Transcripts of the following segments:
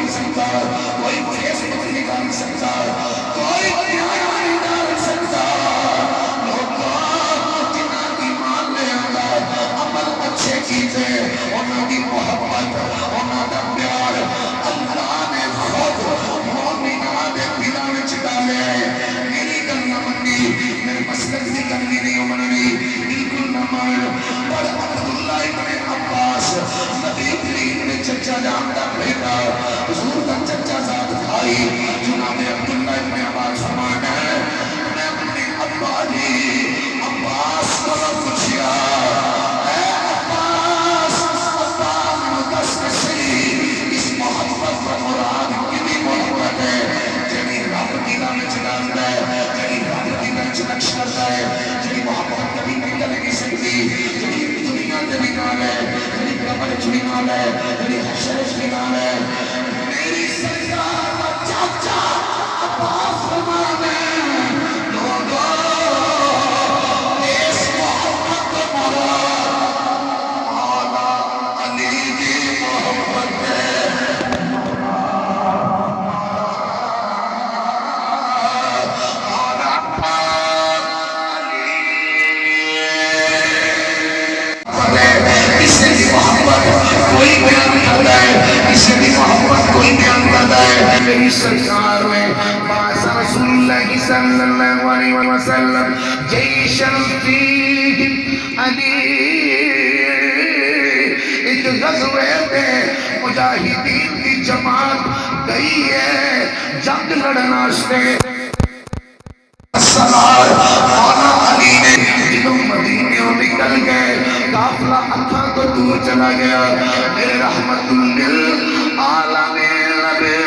نہیں سکتا، کوئی فیس بک نہیں ڈال سکتا، کوئی پیارا نہیں ڈال سکتا۔ لوگوں جنہ ایمان لے آندا عمل اچھے کیتے انہاں دی محبت انہاں دا پیار اللہ نے خود مومناں دے دلاں وچ ڈالے۔ میری گل نہ منی، میرے مسلک دی گل بھی نہیں مننی، بالکل نہ مان، پر عبداللہ ابن عباس نبی کریم نے چچا جان دا بیٹا حضور دا چچا زاد بھائی جناب عبداللہ ابن عباس فرمانا ہے میں اپنے ابا جی عباس کو پوچھیا اے عباس ابا میں دس کسی اس محبت کا مراد کتنی محبت ہے جنہی رب کی نام چلاتا ہے، جنہی رب کی نام چلکش کرتا ہے، جنہی محبت کبھی نکل نہیں سکتی، جنہی دنیا کے بھی نال ہے، جنہی قبر چلی نال ہے، جنہی حشر چلی نال ہے۔ میری سرکار کا چاچا عباس فرمانے لوگوں اس محبت کا مراد مولا علی کی محبت ہے۔ کوئی بیان کرتا ہے، کسی بھی محبت کوئی بیان کرتا ہے۔ میری سرکار میں باس رسول اللہ صلی اللہ علیہ وسلم جیشن فیہم علی، ایک غزوے پہ مجاہدین کی جماعت گئی ہے جنگ لڑنا سے۔ سلار مولا علی نے جنہوں مدینیوں نکل گئے قافلہ اکھاں کو دور چلا گیا، میرے رحمت للعالمین نبی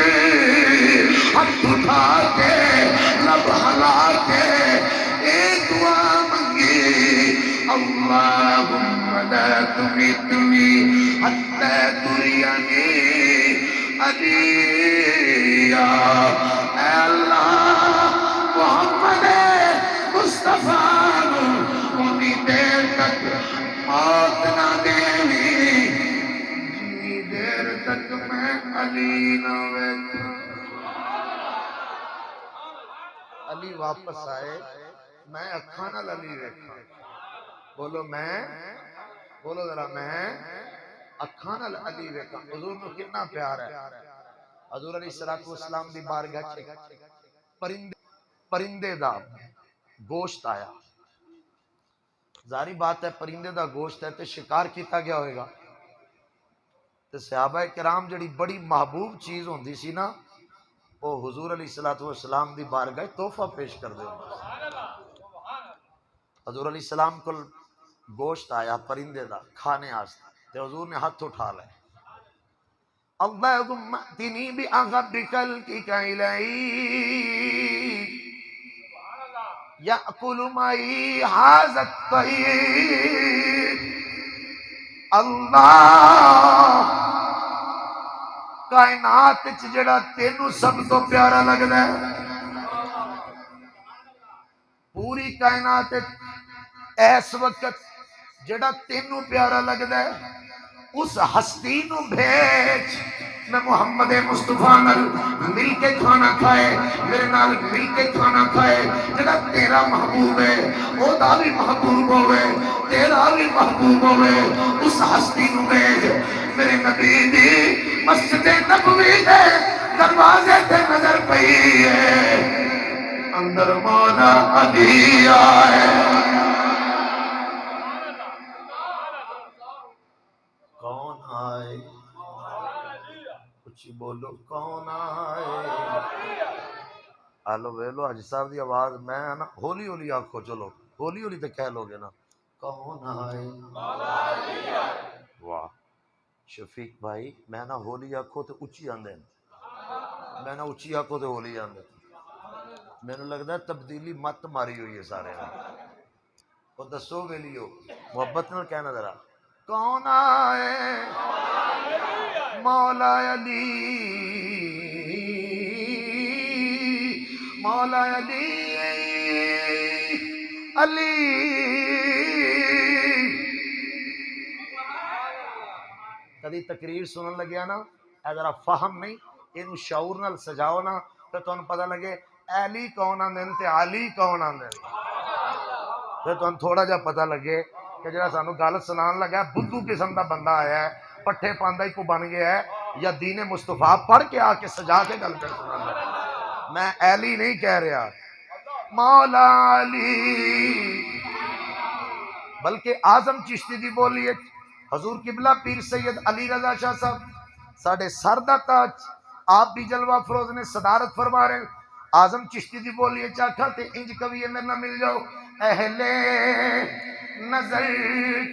ہاتھ اٹھا کے لب ہلا کے ایک دعا منگی اللہم لا تمیتنی حتی ترینی علیہ، اے اللہ محمد مصطفیٰ انہی دیر تک موت نہ دیوی جنہی دیر تک میں علی نہ ویکھا۔ علی واپس آئے، میں اکھاں نال علی ویکھا، بولو میں، بولو ذرا میں اکھاں نال علی ویکھا۔ حضور نو کتنا پیار ہے۔ حضور علیہ السلام دی بارگاہ پرندے دا گوشت آیا، ظاہری بات ہے پرندے دا گوشت ہے تے شکار کیتا گیا ہوئے گا، تے صحابہ کرام جڑی بڑی محبوب چیز ہوندی سی نا وہ حضور علیہ السلام دی بارگاہ تحفہ پیش کر دے۔ حضور علیہ السلام کو گوشت آیا پرندے دا کھانے آستا، تے حضور نے ہاتھ اٹھا لے اللہم اتنی بأغبک الکک الیک یأکل معی ھذا الطیر۔ اللہ کائنات جڑا تینوں سب تو پیارا لگدا ہے، پوری کائنات اس وقت جڑا تینوں پیارا لگدا ہے اس ہستی نو بھیج میں محمد مصطفیٰ نال مل کے کھانا کھائے، میرے نال مل کے کھانا کھائے، جڑا تیرا محبوب ہے او دا بھی محبوب ہوئے، تیرا بھی محبوب ہوئے، اس ہستی نو بھیج۔ میرے نبی دی مسجد نبوی دے دروازے تے نظر پئی ہے، اندر مولا علی آئے۔ کون آئے؟ کچھ بولو کون آئے؟ آلو ویلو حاجی صاحب دی آواز میں نا ہولی ہولی آنکھو، چلو ہولی ہولی تے کہہ لو گے نا کون آئے؟ واہ شفیق بھائی میں نا ہولی آنکھو تے اچھی آندے، میں نا اچھی آنکھو تے ہولی آندے، میں نے لگتا ہے تبدیلی مت ماری ہوئی ہے سارے وہ دسو ویلیو محبت نال کہنا ذرا کون آئے؟ مولا علی، مولا علی، علی کدی تقریر سنن لگیا نا اے ذرا فہم نہیں یہ شعور نال سجاؤ نا تو تمہیں پتہ لگے علی کون آندے تے علی کون آندے، پھر تمہیں تھوڑا جا پتہ لگے کہ جڑا سانو گل سنان لگا ہے بدھو قسم دا بندہ آیا ہے، پٹھے پاندہ ہی کو بن گیا ہے، یا دین مصطفیٰ پڑھ کے آ کے سجا کے گل کر سنان لگا۔ میں علی نہیں کہہ رہا، مولا علی، بلکہ اعظم چشتی دی بولی ہے حضور قبلہ پیر سید علی رضا شاہ صاحب ساڑھے سر دا تاج، آپ بھی جلوہ فروز نے صدارت فرما رہے ہیں۔ اعظم چشتی دی بولی ہے چاکھا تے انج کبھی میرے نہ مل جاؤ، اہل نظر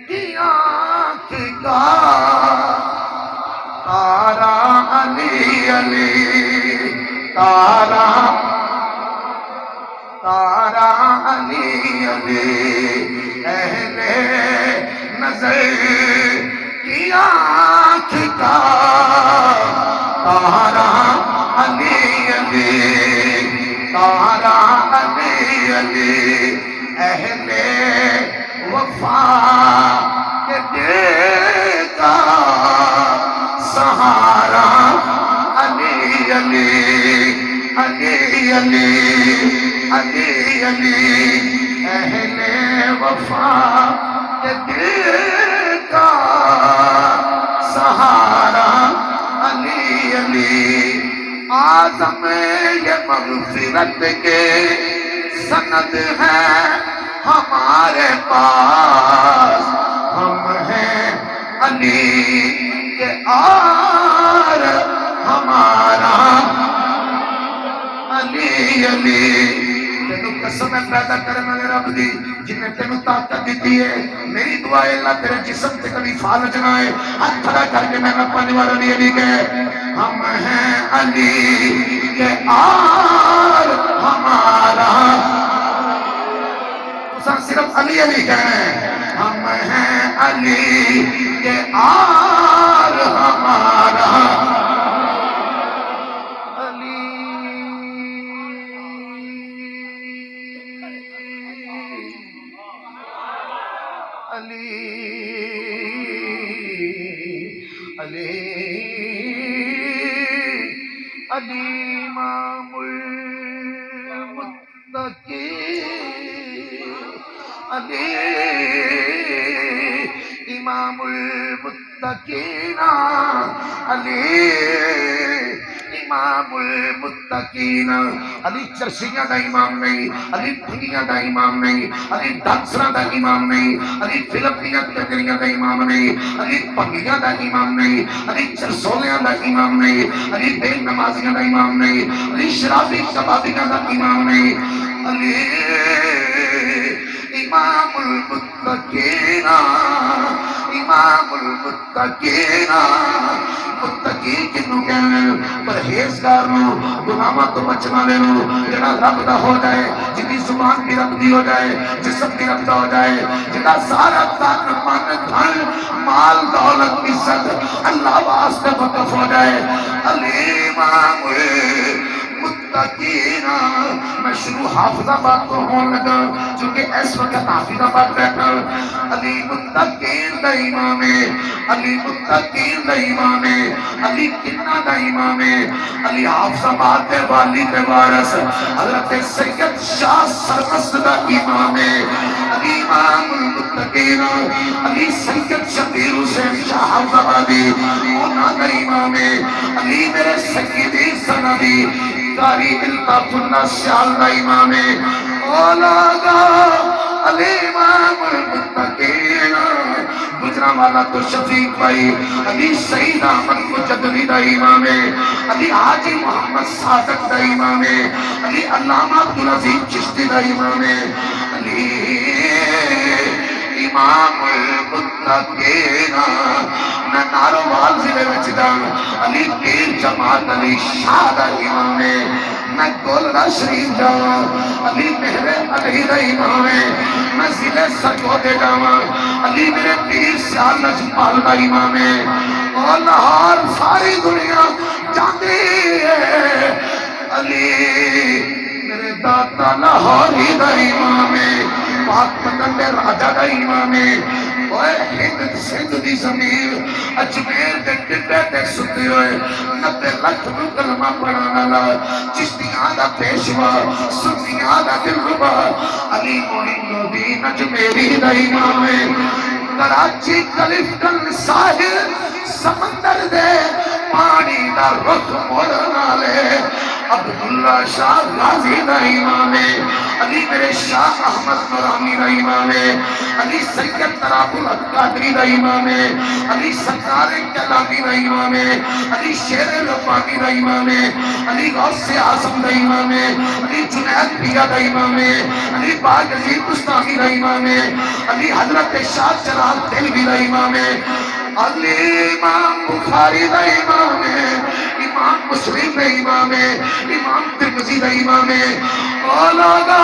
کی آنکھ کا تارا علی علی، تارا تارا علی علی، اہل نظر کی آنکھ کا تارا علی علی، تارا علی علی، اہل وفا کے دل کا سہارا علی علی، علی علی، علی علی، اہل وفا کے دل کا سہارا علی علی۔ اعظم یہ مغفرت کے سند ہے ہمارے پاس، ہم ہیں علی کے آر ہمارا علی علی۔ تینوں قسم ہے پیدا کرنے والے رب دی جن نے تینوں طاقت دیتی ہے، میری دعا ہے اللہ تیرے جسم سے کبھی فالج نہ آئے۔ ہاتھ کھڑا کر کے میں پانے والا علی علی کہے، ہم ہیں علی کے آر ہمارا، تو صرف علی علی کہنے، ہم ہیں علی کے آر ہمارا علی علی امام المتقین، علی امام المتقین، علی امام المتقین۔ علی چرشیاں دا امام نہیں، علی بھنگیاں دا امام نہیں، علی ڈانسراں دا امام نہیں، علی فلم دیاں تکریاں دا امام نہیں، علی بھنگیاں دا امام نہیں، علی چرسولیاں دا امام نہیں، علی بے نمازیاں دا امام نہیں، علی شرابی کبابیاں دا امام نہیں، علی امام المتقین، امام المتقین۔ متقی کنوں کہنے پرہیزگار نو، گناہاں تو بچنا لے لو، جڑا رب دا ہو جائے، جدی زبان بھی رب دی ہو جائے، جسم بھی رب دا ہو جائے، جڑا سارا تن من دھن مال دولت عزت اللہ واسطے وقف ہو جائے۔ علی امام متقین۔ میں شروع حافظ آباد کو ہون لگا چونکہ اس وقت حافظ آباد بیٹھا، علی متقین دا امام ہے، علی متقین دا امام ہے، علی کنہ دا امام ہے، علی حافظ آباد دے والی دے وارث حضرت سید شاہ سرمست دا امام ہے، علی امام المتقین، علی سید شبیر حسین شاہ حافظ آبادی اونا دا امام ہے، علی میرے سیدی سندی قاری الطاف اللہ سیال دا امام ہے، اولاغا علی امام المتقین۔ گجرہ والا تو شفیق بھائی، علی سید احمد مجددی دا امام ہے، علی حاجی محمد صادق دا امام ہے، علی علامہ عبدالعزیز چشتی دا امام ہے، علی امام المتقین۔ میں ناروال ضلع وچ دا علی پیر جماعت علی شاہ دا امام ہے، میں گولڑا شریف جاواں علی مہر علی دا امام ہے، میں ضلع سرگودے جاواں علی میرے پیر سیال نجمال دا امام ہے، اور لاہور ساری دنیا جاندی ہے علی میرے داتا لاہوری دا امام ہے، پاک پتن دے راجہ دا امام ہے، اوے ہند سندھ دی زمین اجمیر دے ٹڈے تے ستے ہوئے 90 لاکھ نو کلمہ پڑھانا لا چشتیاں دا پیشوا سنیاں دا دلربا علی معین الدین اجمیری دا امام ہے کراچی کلفٹن ساحل سمندر دے پانی دا رخ موڑنا لے عبداللہ شاہ غازی دا امام ہے علی میرے شاہ احمد نورانی دا امام ہے علی سید تراب الحق قادری دا امام ہے علی سرکار کلامی دا امام ہے علی شیر ربانی دا امام ہے علی غوث اعظم دا امام ہے علی جنید پیا دا امام ہے علی باغ عزیز بستانی دا امام ہے علی حضرت شاہ جلال دلوی دا امام ہے علی امام بخاری دا امام ہے امام مسلم دا امام ہے امام ترمذی دا امام ہے اولادا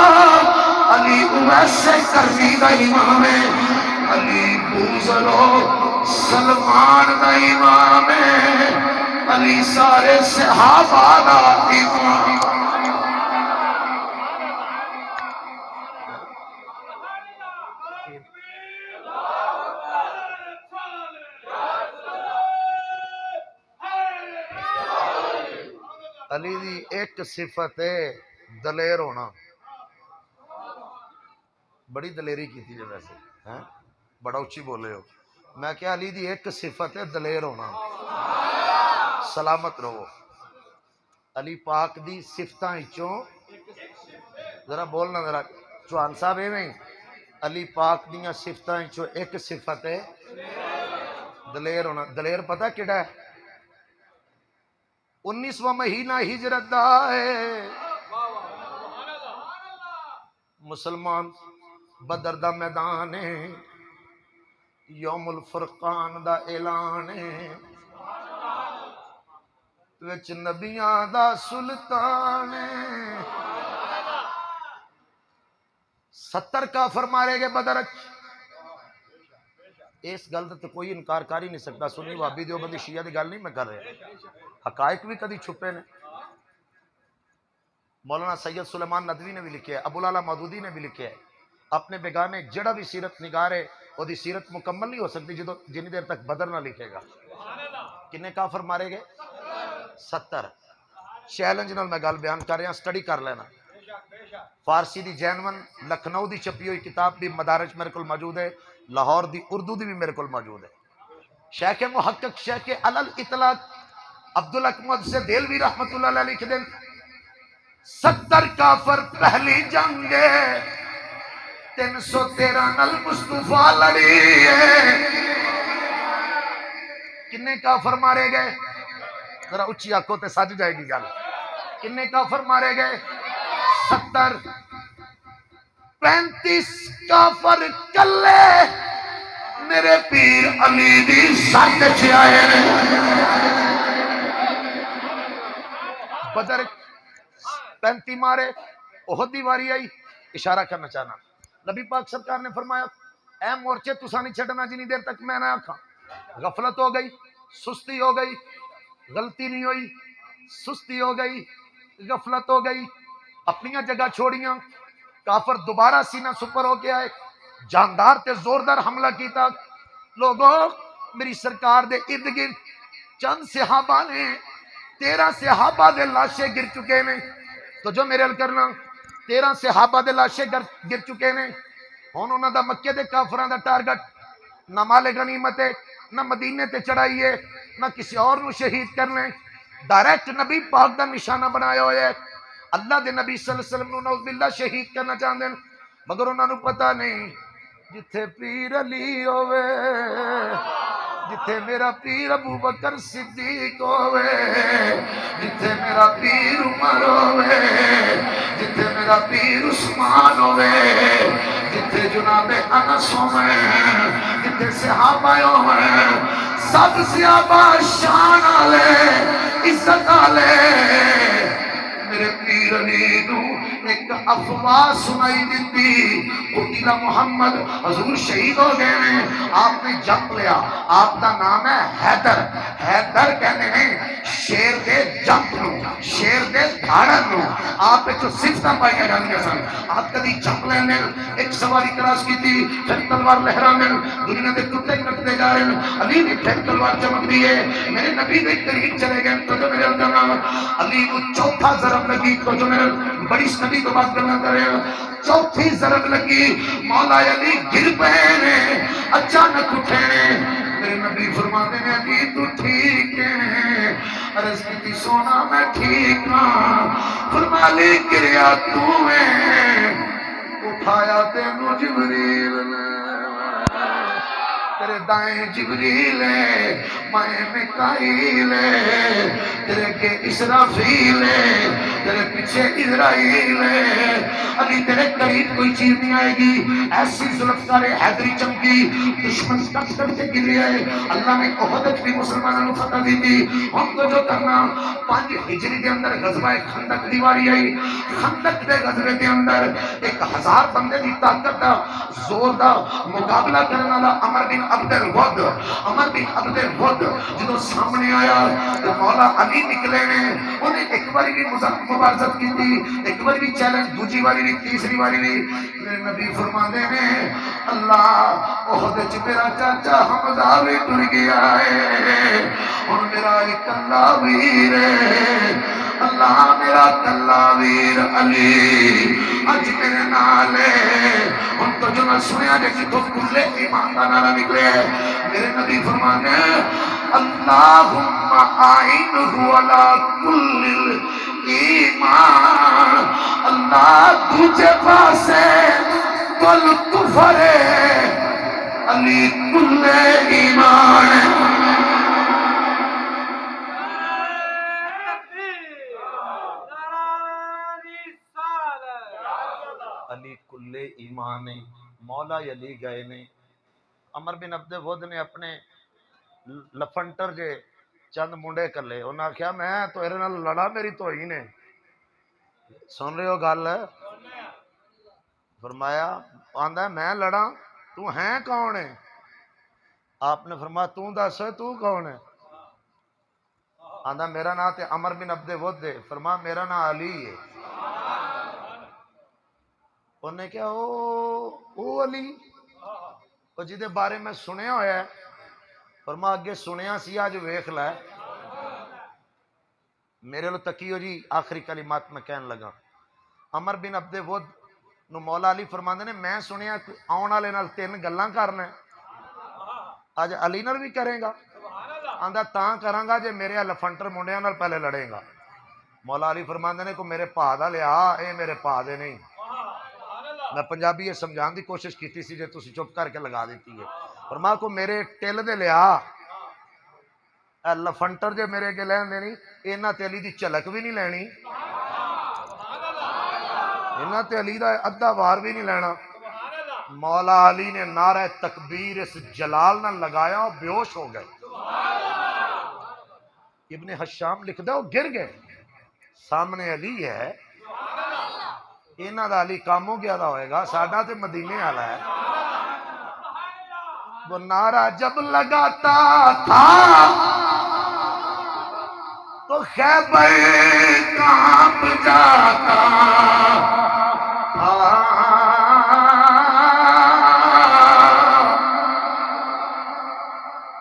علی اویس کرنی دا امام ہے علی بوزلو سلمان دا امام ہے علی سارے صحابہ دا امام علی دی ایک صفت ہے دلیر ہونا بڑی دلیری کی تھی جو ویسے بڑا اچھی بولے ہو میں کیا علی دی ایک صفت ہے دلیر ہونا سلامت رہو علی پاک دی صفتاں ہچوں ذرا بولنا ذرا چوہان صاحب ہے نہیں علی پاک دیاں صفتاں ہچوں ایک صفت ہے دلیر ہونا دلیر پتہ کیڑا ہے 19واں مہینہ ہجرت دا ہے مسلمان بدر دا میدان ہے یوم الفرقان دا اعلان ہے وچ نبیاں دا سلطان ہے 70 کافر مارے گئے بدر اس گل تے کوئی انکار کر ہی نہیں سکتا سنی وہابی دیوبندی شیعہ دی گل نہیں میں کر رہا حقائق بھی کدی چھپے نے مولانا سید سلیمان ندوی نے بھی لکھے ہے ابو العلا مودودی نے بھی لکھے ہے اپنے بیگانے جڑا بھی سیرت نگار ہے وہ دی سیرت مکمل نہیں ہو سکتی جنی دیر تک بدر نہ لکھے گا کنے کافر مارے گئے 70 چیلنج نال میں گل بیان کر رہا سٹڈی کر لینا فارسی دی جینون لکھنؤ دی چھپی ہوئی کتاب بھی مدارج میرے کول موجود ہے لاہور دی اردو دی بھی میرے کول موجود ہے شیخ محقق شیخ علل اطلاق عبدالحق سے دلوی رحمت اللہ علیہ لکھ دیں 70 کافر پہلی جنگ 313 نل مصطفیٰ لڑی ہے کنے کافر مارے گئے ذرا اچھی آنکھوں تے سج جائے گی گل کنے کافر مارے گئے 70 35 کافر کلے میرے پیر علی دی سٹ چ آئے بدر 35 مارے احد دی واری آئی اشارہ کرنا چاہنا نبی پاک سرکار نے فرمایا اے مورچے تسا نہیں چھڑنا جنی دیر تک میں نہ آکھاں غفلت ہو گئی سستی ہو گئی غلطی نہیں ہوئی سستی ہو گئی غفلت ہو گئی اپنیاں جگہ چھوڑیاں کافر دوبارہ سینہ سپر ہو کے آئے جاندار تے زوردار حملہ کیتا لوگوں میری سرکار دے ارد گرد چند صحابہ نے 13 صحابہ دے لاشے گر چکے نے تو جو میرے حل کرنا 13 صحابہ دے لاشے گر چکے نے ہون انہاں دا مکے دے کافران دا ٹارگٹ نہ مال غنیمت ہے نہ مدینے تے چڑھائی ہے نہ کسی اور نو شہید کرنے ڈائریکٹ نبی پاک دا نشانہ بنایا ہوئے اللہ دے نبی صلی اللہ علیہ وسلم نو نعوذ باللہ شہید کرنا چاہتے ہیں مگر انہاں نو پتہ نہیں جتھے پیر علی ہوئے جتھے میرا پیر ابو بکر صدیق ہوئے جتھے میرا پیر عمر ہوئے جتھے میرا پیر عثمان ہوئے جتھے جناب انس ہوئے جتھے صحابہ ہوئے سب صحابہ شان آلے عزت آلے میرے پیر علی نو ایک افواہ سنائی دیتی قتل محمد حضور شہید ہو گئے آپ نے جنم لیا آپ دا نام ہے حیدر حیدر کہنے ہیں شیر دے جنپ نو شیر دے دھاڑن نو آپ جو صفتاں پائیاں جاندیاں سن آپ کدی جنپ لینے ایک سواری کراس کی تھی پھر تلوار لہرانے دنیا دے کتے کٹتے جا رہے ہیں علی دی پھر تلوار چمک دی ہے میرے نبی دے قریب چلے گئے تو جو میرے اندر علی کو چوتھا ضرب لگی تو جو میرے بڑی نبی کو بات کرنا کرے چوتھی ضرب لگی مولا علی گر پے اچانک اٹھے میرے نبی فرماتے ہیں علی تو ٹھیک ہے عرض کی سونا میں ٹھیک ہاں فرما لی گریا تو ہے اٹھایا تینو جبریل نے تیرے دائیں جبریل ہے مائیں میکائیل ہے تیرے کے اسرافیل ہے تیرے پیچھے اسرائیل ہے علی تیرے قریب کوئی چیز نہیں آئے گی ایسی ذوالفقار حیدری چمکی دشمن کٹ کر کے گری ہے اللہ نے احد بھی مسلمانوں کو فتح دی تھی ہم کو جو کرنا 5 ہجری کے اندر غزوہ خندق دیواری آئی خندق دے غزوے کے اندر 1000 بندے دی طاقت دا زور دا مقابلہ کرنے والا عمر بن عبد الود عمر بن عبد الود جدو سامنے آیا تو مولا علی نکلے نے انہیں ایک باری بھی مبارزت کی تھی ایک باری بھی چیلنج دوسری باری بھی تیسری باری بھی میرے نبی فرمانے نے اللہ احد وچ میرا چاچا حمزہ بھی ٹر گیا ہے اور میرا ایک اللہ ویر ہے اللہ میرا کلا ویر علی اج میرے نال ان تو جو میں سنیا جے کہ تو کلے ایمان کا نعرہ نکلے میرے نبی فرمانے اللہم آئینہ علی کل ایمان اللہ تجھے پاسے کل کفر علی کل ایمان علی کل ایمان مولا علی گئے نے عمر بن عبد ود نے اپنے لفنٹر جے چند منڈے کلے انہاں کیا میں تو ایرے نال لڑا میری توہین ہے سن رہے ہو گل فرمایا آندا میں لڑا تو ہیں کون ہے آپ نے فرمایا تو دس تو کون ہے آندا میرا نام تے عمر بن عبد ود ہے فرمایا میرا نام علی ہے انہیں کیا او علی او جدے بارے میں سنیا ہویا ہے فرما اگے سنیا سی آج ویکھ لے میرے لو تکیو جی آخری کلمات میں کہن لگا عمر بن عبد ود نو مولا علی فرماندے نے میں سنیا آن والے نال 3 گلاں کرنا اج علی نال بھی کرے گا آندا تاں کراں گا جے میرے لفنٹر منڈیاں نال پہلے لڑے گا مولا علی فرماندے نے کو میرے پا دا لیا اے میرے پا دے نہیں میں پنجابی یہ سمجھان دی کوشش کیتی سی جے تسی چپ کر کے لگا دیتی ہے فرما کو میرے ٹل دے لیا اے لفنٹر جے میرے کے لین دینی اینا تے علی دی چلک بھی نہیں لینی اینا تے علی دا ادھا وار بھی نہیں لینا مولا علی نے نعرہ تکبیر اس جلال نہ لگایا اور بیوش ہو گئے ابن حشام لکھ دے وہ گر گئے سامنے علی ہے اینا دا علی کاموں گیا دا ہوئے گا ساڈا تے مدینے والا ہے وہ نعرہ جب لگاتا تھا تو خیبر کانپ جاتا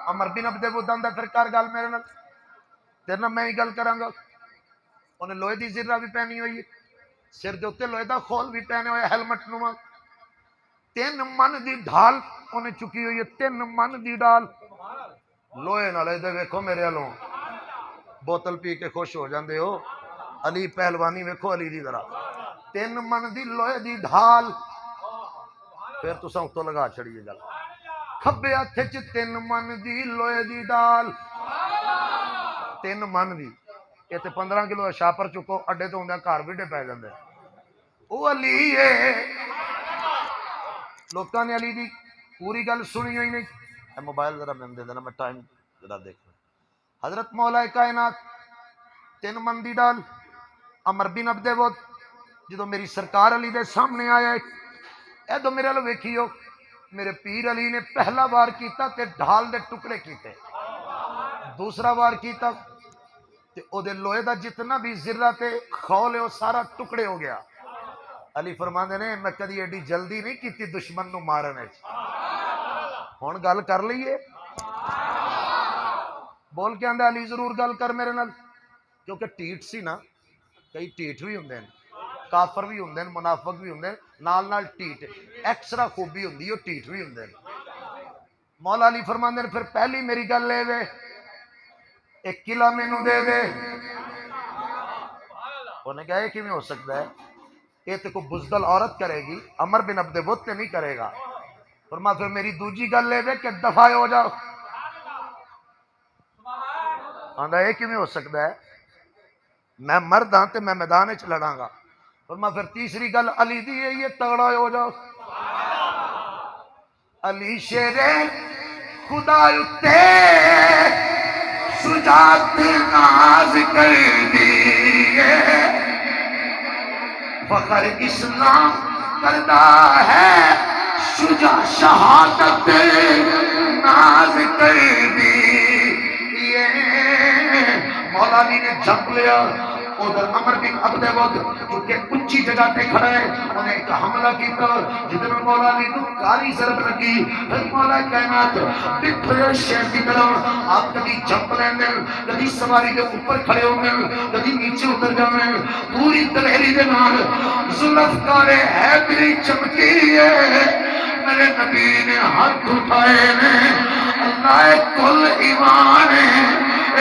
عمر بن عبد ود آندا پھر کر گل میرے نال تیرے نال میں ہی گل کراں گا انہیں لوہے دی زرہ بھی پہنی ہوئی ہے سر دے اوتے لوہے دا خول بھی پہنے ہوئے ہیلمٹ نما 3 من دی ڈھال انہیں چکی ہوئی ہے 3 من دی ڈال لوہے نال دے ویکھو میرے والوں بوتل پی کے خوش ہو جاندے ہو علی پہلوانی ویکھو علی دی ذرا 3 من دی لوہے دی ڈھال پھر تساں اتوں لگا چھڑیے گل کھبے ہتھ وچ 3 من دی لوہے دی ڈال 3 من دی یہ تے 15 کلو شاپر چکو اڈے تو ہوندے گھر ویڈے پی جاندے او علی ہے لوکاں نے علی دی پوری گل سنی ہوئی نہیں اے موبائل ذرا میں دے دینا میں ٹائم ذرا دیکھنا حضرت مولا کائنات 3 من دی ڈال عمر بن عبد ود جدو میری سرکار علی دے سامنے آیا اے تو میرے لو ویکھیو میرے پیر علی نے پہلا وار کیتا تے ڈھال دے ٹکڑے کیتے، دوسرا وار کیتا تے او دے لوہے دا جتنا بھی ذرہ تے خول ہے وہ سارا ٹکڑے ہو گیا۔ علی فرماندے نے میں کدی ایڈی جلدی نہیں کیتی دشمن نو مارنے، ہن گل کر لئیے، بول کے آندا علی ضرور گل کر میرے نال، کیونکہ ٹھیٹ سی نا، کئی ٹھیٹ بھی ہوندے ہیں، کافر بھی ہوندے ہیں، منافق بھی ہوندے ہیں، نال نال ٹھیٹ ایکسٹرا خوبی ہوندی ہے، ٹھیٹ بھی ہوندے ہیں۔ مولا علی فرماندے نے پھر پہلی میری گل لے وے، ایک قلعہ مینوں دے دے۔ انہیں کہا یہ کیویں ہو سکتا ہے، یہ تو کوئی بزدل عورت کرے گی، عمر بن عبد ود تے نہیں کرے گا۔ فرما پھر میری دوجی گل لے وے کہ دفاع ہو جاؤ۔ آندا یہ کیویں ہو سکتا ہے، میں مرد ہاں تے میں میدان وچ لڑاں گا۔ فرما پھر تیسری گل علی دی ہے، یہ تگڑا ہو جاؤ۔ علی شیر خدا اتے شجاعت ناز کر دیے، فخر اسلام کردہ ہے شہادت ناز کر دی۔ مولا علی نے جھپ لیا، ادھر عمر بن عبد ود کیونکہ اونچی جگہ تے کھڑا ہے، انہیں ایک حملہ کیتا جدن مولا علی کو کاری ضرب لگی، پھر مولا کائنات بکھرے شیر کی طرح آپ کبھی جھپ لیندے، کبھی سواری کے اوپر کھڑے ہوندے، کبھی نیچے اتر جاندے، پوری دلیری دے نال ذوالفقار حیدری چمکی ہے۔ میرے نبی نے ہاتھ اٹھائے نے، اللہ کل ایمان ہے،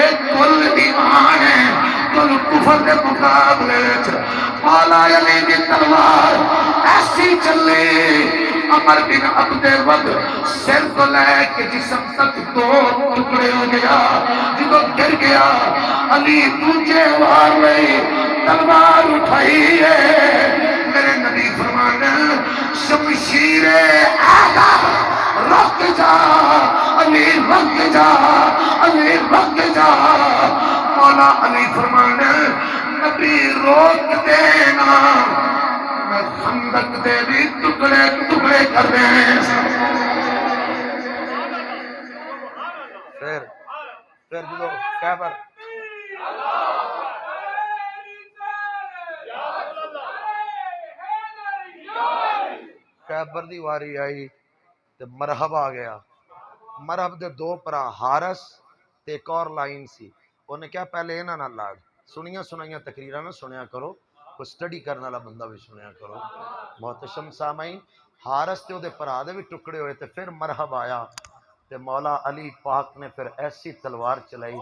ایک کل ایمان ہے، کل کفر کے مقابلے مولا علی کی تلوار ایسی چلی، عمر بن عبد ود سر کو لے کے جسم تک دو ٹکڑے ہو گیا، جب گر گیا علی دوجے وار میں تلوار اٹھائی ہے۔ میرے نبی فرمانے شمشیر آقا رک جا علی، رک جا علی، رک جا۔ مولا علی فرمانے نبی روک دینا، میں خندق دے بھی ٹکڑے ٹکڑے کر رہے ہیں۔ پھر جو خیبر خیبر دی واری آئی تے مرحب آ گیا۔ مرحب دے دو پرا حارس تے ایک اور لائن سی، انہیں کیا پہلے انہاں نہ لاڑ سنیاں تقریراں نہ سنیا کرو، کوئی سٹڈی کرنے والا بندہ بھی سنیا کرو۔ محتشم سامعین، حارس تے دے پرا دے بھی ٹکڑے ہوئے تے پھر مرحب آیا تے مولا علی پاک نے پھر ایسی تلوار چلائی،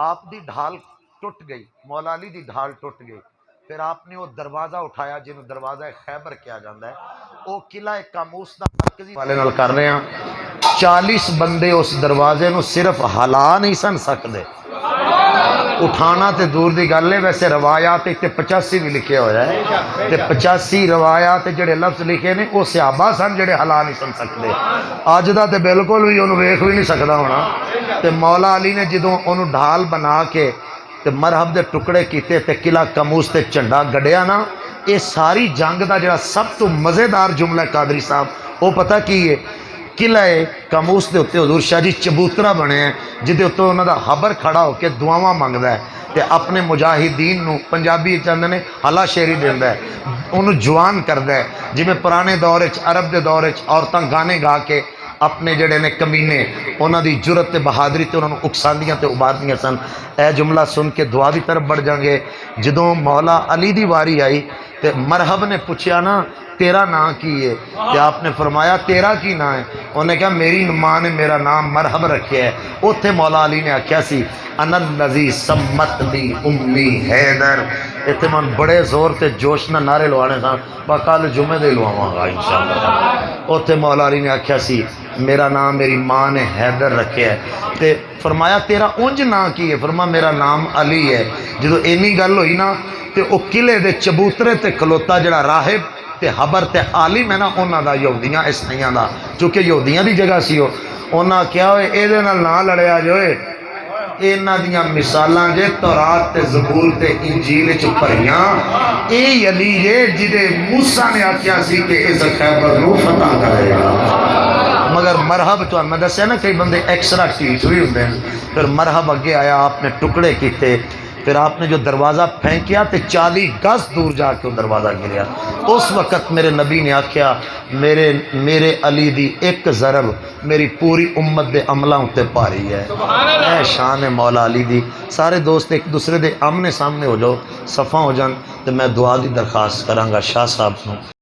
آپ دی ڈھال ٹوٹ گئی، مولا علی دی ڈھال ٹوٹ گئی۔ پھر آپ نے وہ دروازہ اٹھایا جنہوں دروازہ خیبر کیا جاندہ ہے، وہ قلعہ کاموس دا مرکزی والے نال کر رہے ہیں۔ 40 بندے اس دروازے نو صرف ہلا نہیں سن سکتے، اٹھانا تے دور دی گل ہے۔ ویسے روایات تے 85 بھی لکھے ہویا ہے تے 85 روایات جڑے لفظ لکھے نے وہ صحابہ سن جڑے ہلا نہیں سن سکتے، اج دا تے بالکل بھی انہوں ویکھ بھی نہیں سکدا ہونا۔ تے مولا علی نے جدوں انہوں ڈھال بنا کے تے مرحب دے ٹکڑے کیتے تے قلعہ کاموس تے جھنڈا گڑیا نا، یہ ساری جنگ دا جڑا سب تو مزیدار جملہ قادری صاحب وہ پتہ کی ہے، قلعہ کاموس دے اتنے حضور شاہ جی چبوترا بنے ہیں جدے اتنے انہوں دا حبر کھڑا ہو کے دعاواں منگدا ہے تے اپنے مجاہدین نو پنجابی چاہتے ہیں ہلا شیری دیندا ہے، انہوں جوان کردا ہے، جی میں پرانے دور عرب دے دور عورتاں گانے گا کے اپنے جڑے نے کمینے انہاں دی جرت تے بہادری تے انہوں نے اکساندیاں تے اباردیاں سن۔ اے جملہ سن کے دعا دی طرف بڑھ جائیں گے۔ جدوں مولا علی دی واری آئی تے مرحب نے پوچھیا نا تیرا نام کی ہے، تے آپ نے فرمایا تیرا کی نام ہے؟ انہیں کہا میری ماں نے میرا نام مرحب رکھے ہے۔ اوتھے مولا علی نے آکھیا سی انا الذی سمت لی امی حیدر۔ اتنے من بڑے زور تے جوش نہ نعرے لوانے سن، کل جمعے دے لواواں گا انشاءاللہ۔ اوتھے مولا علی نے آکھیا سی میرا نام میری ماں نے حیدر رکھے ہے۔ تے فرمایا تیرا اونج نام کی ہے؟ فرمایا میرا نام علی ہے۔ جدو اینی گل ہوئی نا تے او قلعے دے چبوترے تے کھلوتا جڑا راہب تے حبر تے عالم ہے نا انہاں دا یہودیاں عیسائیاں دا، چونکہ یہودیاں دی جگہ سی انہاں کیا ہوئے اے دے نال نہ لڑیا جوئے، انہاں دیاں مثالاں جے تورات تے زبور تے انجیل وچ پڑھیاں، اے علی جے جدے موسیٰ نے آکھیا سی کہ اس خیبر نو فتح کرے گا۔ مگر مرحب تو میں دسیا نا کئی بندے ایکسٹرا ٹھیٹ ہوئی ہوندے ہیں، پھر مرحب اگے آیا، آپ نے ٹکڑے کیتے، پھر آپ نے جو دروازہ پھینکیا تے 40 گز دور جا کے وہ دروازہ گریا۔ اس وقت میرے نبی نے آکھیا میرے علی دی ایک ضرب میری پوری امت دے عملہ تے پاری ہے۔ اے شان مولا علی دی۔ سارے دوست ایک دوسرے دے آمنے سامنے ہو جاؤ، صفا ہو جان، تے میں دعا دی درخواست کراں گا شاہ صاحب نو۔